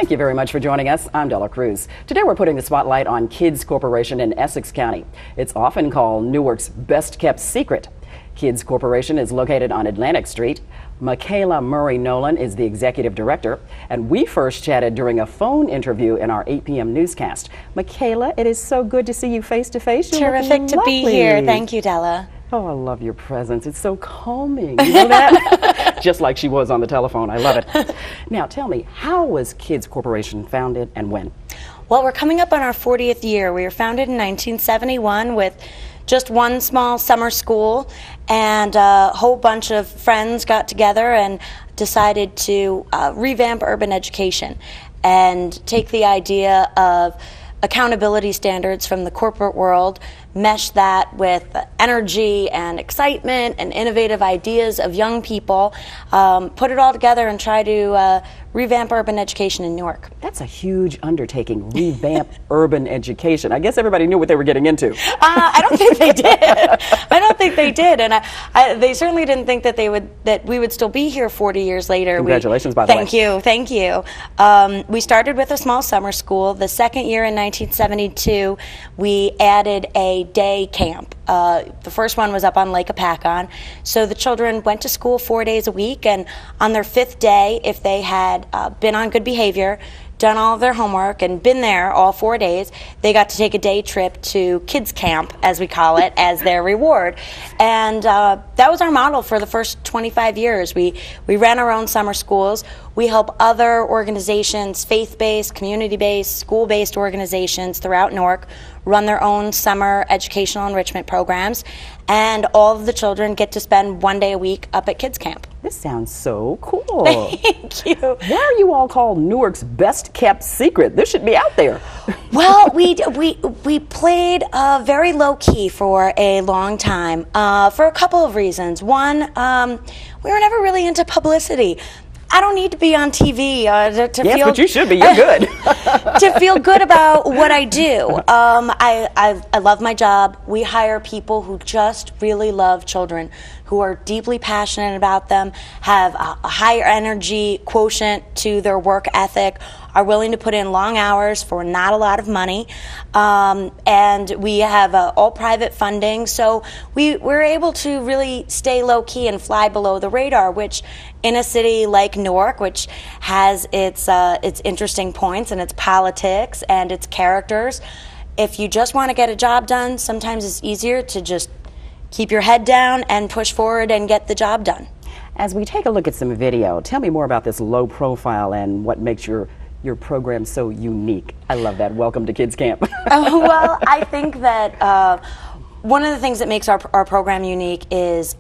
Thank you very much for joining us. I'm Della Cruz. Today we're putting the spotlight on Kids Corporation in Essex County. It's often called Newark's best kept secret. Kids Corporation is located on Atlantic Street. Michaela Murray Nolan is the executive director, and we first chatted during a phone interview in our 8 p.m. newscast. Michaela, it is so good to see you face to face. Terrific to be here. Thank you, Della. Oh, I love your presence. It's so calming. You know that? Just like she was on the telephone. I love it. Now, tell me, how was Kids Corporation founded and when? Well, we're coming up on our 40th year. We were founded in 1971 with just one small summer school, and a whole bunch of friends got together and decided to revamp urban education and take the idea of accountability standards from the corporate world, mesh that with energy and excitement and innovative ideas of young people, put it all together and try to revamp urban education in Newark. That's a huge undertaking, revamp urban education. I guess everybody knew what they were getting into. I don't think they did. I don't think they did, and they certainly didn't think that we would still be here 40 years later. Congratulations, by the way. Thank you. We started with a small summer school. The second year in 1972, we added a day camp. The first one was up on Lake Apacon. So the children went to school 4 days a week, and on their fifth day, if they had been on good behavior, done all of their homework, and been there all 4 days, they got to take a day trip to kids camp, as we call it, as their reward. And that was our model for the first 25 years. We ran our own summer schools. We help other organizations, faith-based, community-based, school-based organizations throughout Newark run their own summer educational enrichment programs, and all of the children get to spend 1 day a week up at kids camp. This sounds so cool. Thank you. Why are you all called Newark's best kept secret? This should be out there. Well, we played very low key for a long time for a couple of reasons. One, we were never really into publicity. I don't need to be on TV to yes, feel. but you should be. You're good. To feel good about what I do. I love my job. We hire people who just really love children, who are deeply passionate about them, have a higher energy quotient to their work ethic, are willing to put in long hours for not a lot of money, and we have all private funding, so we're able to really stay low key and fly below the radar, which in a city like Newark, which has its interesting points and its politics and its characters, if you just want to get a job done, sometimes it's easier to just keep your head down and push forward and get the job done. As we take a look at some video, tell me more about this low profile and what makes your program so unique. I love that. Welcome to Kids Camp. Well, I think that one of the things that makes our program unique is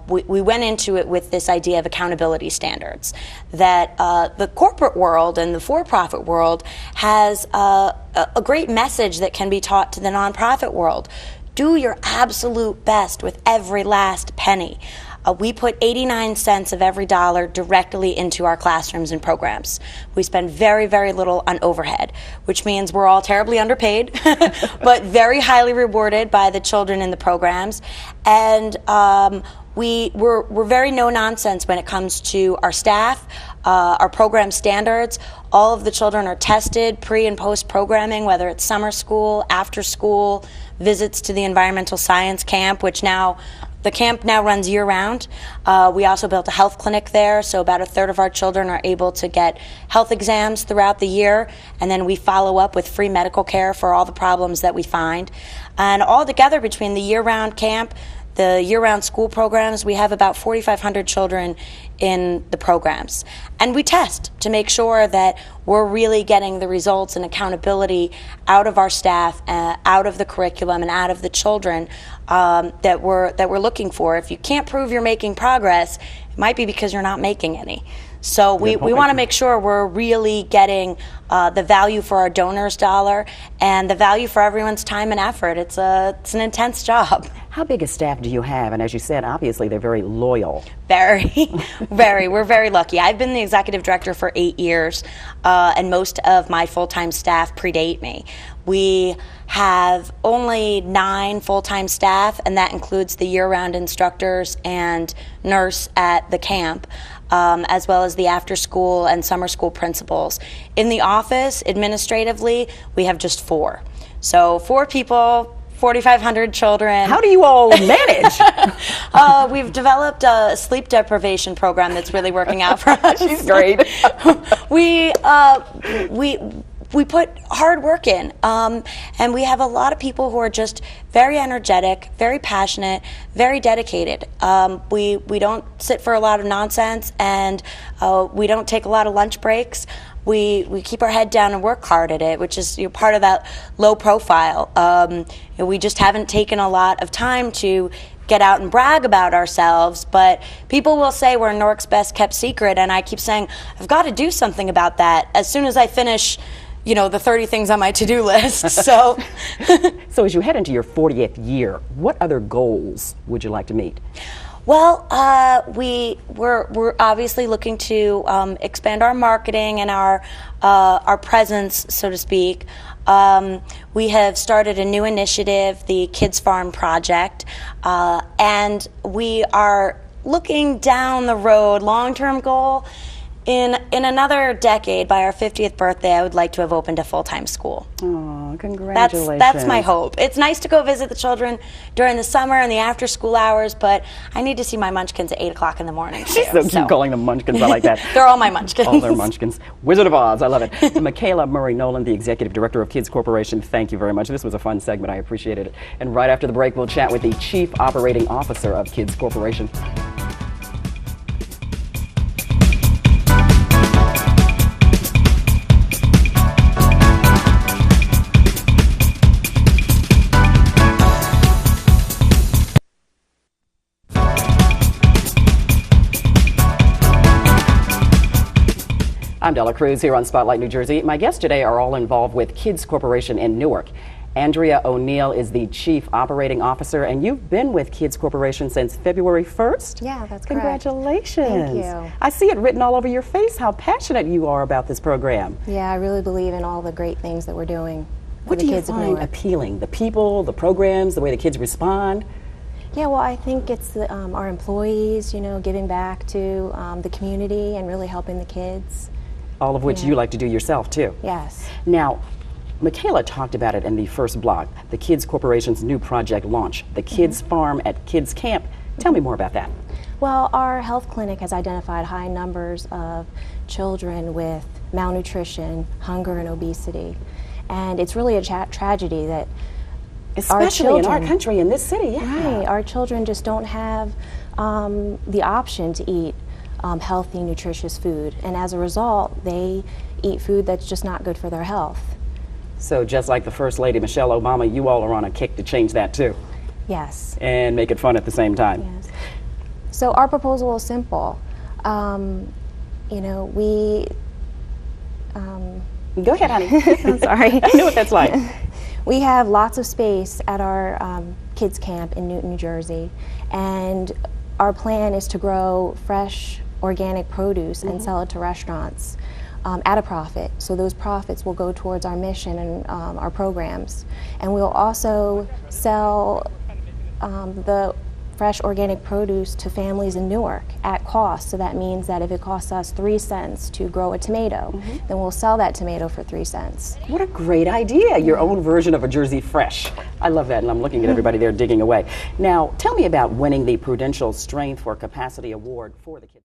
we went into it with this idea of accountability standards, that the corporate world and the for-profit world has a great message that can be taught to the nonprofit world. Do your absolute best with every last penny. We put 89 cents of every dollar directly into our classrooms and programs. We spend very, very little on overhead, which means we're all terribly underpaid, but very highly rewarded by the children in the programs. And we're very no-nonsense when it comes to our staff, our program standards. All of the children are tested pre- and post-programming, whether it's summer school, after school, visits to the environmental science camp, which now the camp now runs year-round. We also built a health clinic there, so about a third of our children are able to get health exams throughout the year, and then we follow up with free medical care for all the problems that we find. And all together, between the year-round camp, the year-round school programs, we have about 4,500 children in the programs. And we test to make sure that we're really getting the results and accountability out of our staff, out of the curriculum, and out of the children that we're looking for. If you can't prove you're making progress, it might be because you're not making any. So we want to make sure we're really getting the value for our donors' dollar and the value for everyone's time and effort. It's an intense job. How big a staff do you have? And as you said, obviously they're very loyal. Very. We're very lucky. I've been the executive director for 8 years, and most of my full-time staff predate me. We have only 9 full-time staff, and that includes the year-round instructors and nurse at the camp, as well as the after-school and summer school principals. In the office, administratively, we have just 4. So 4 people, 4,500 children. How do you all manage? We've developed a sleep deprivation program that's really working out for us. She's great. We put hard work in, and we have a lot of people who are just very energetic, very passionate, very dedicated. We don't sit for a lot of nonsense, and we don't take a lot of lunch breaks. We keep our head down and work hard at it, which is part of that low profile. We just haven't taken a lot of time to get out and brag about ourselves, but people will say we're Newark's best kept secret, and I keep saying, I've got to do something about that as soon as I finish the 30 things on my to-do list. So, So as you head into your 40th year, what other goals would you like to meet? well, we're obviously looking to expand our marketing and our presence, so to speak. We have started a new initiative, the Kids Farm Project, and we are looking down the road, long-term goal. In another decade, by our 50th birthday, I would like to have opened a full-time school. Oh, congratulations. That's my hope. It's nice to go visit the children during the summer and the after-school hours, but I need to see my munchkins at 8 o'clock in the morning, too. So keep calling them munchkins. I like that. They're all my munchkins. All their munchkins. Wizard of Oz. I love it. Michaela Murray Nolan, the Executive Director of Kids Corporation, thank you very much. This was a fun segment. I appreciated it. And right after the break, we'll chat with the Chief Operating Officer of Kids Corporation. I'm Della Cruz here on Spotlight New Jersey. My guests today are all involved with Kids Corporation in Newark. Andrea O'Neill is the Chief Operating Officer, and you've been with Kids Corporation since February 1st? Yeah, that's correct. Congratulations. Thank you. I see it written all over your face how passionate you are about this program. Yeah, I really believe in all the great things that we're doing for What the do you kids of find Newark. appealing? The people, the programs, the way the kids respond? Yeah, well, I think it's our employees, giving back to the community and really helping the kids. All of which Yeah. you like to do yourself, too. Yes. Now, Michaela talked about it in the first blog, the Kids Corporation's new project launch, the Kids Farm at Kids Camp. Tell me more about that. Well, our health clinic has identified high numbers of children with malnutrition, hunger, and obesity. And it's really a tragedy that Especially in our children- country, in this city, yeah. Right, our children just don't have the option to eat healthy, nutritious food. And as a result, they eat food that's just not good for their health. So just like the First Lady, Michelle Obama, you all are on a kick to change that too, Yes. and make it fun at the same time. Yes. So our proposal is simple. We. Go ahead, honey. I'm sorry. I know what that's like. We have lots of space at our kids camp in Newton, New Jersey, and our plan is to grow fresh, organic produce and sell it to restaurants at a profit. So those profits will go towards our mission and our programs. And we'll also sell the fresh organic produce to families in Newark at cost. So that means that if it costs us 3 cents to grow a tomato, then we'll sell that tomato for 3 cents. What a great idea, your own version of a Jersey Fresh. I love that, and I'm looking at everybody there digging away. Now, tell me about winning the Prudential Strength for Capacity Award for the kids.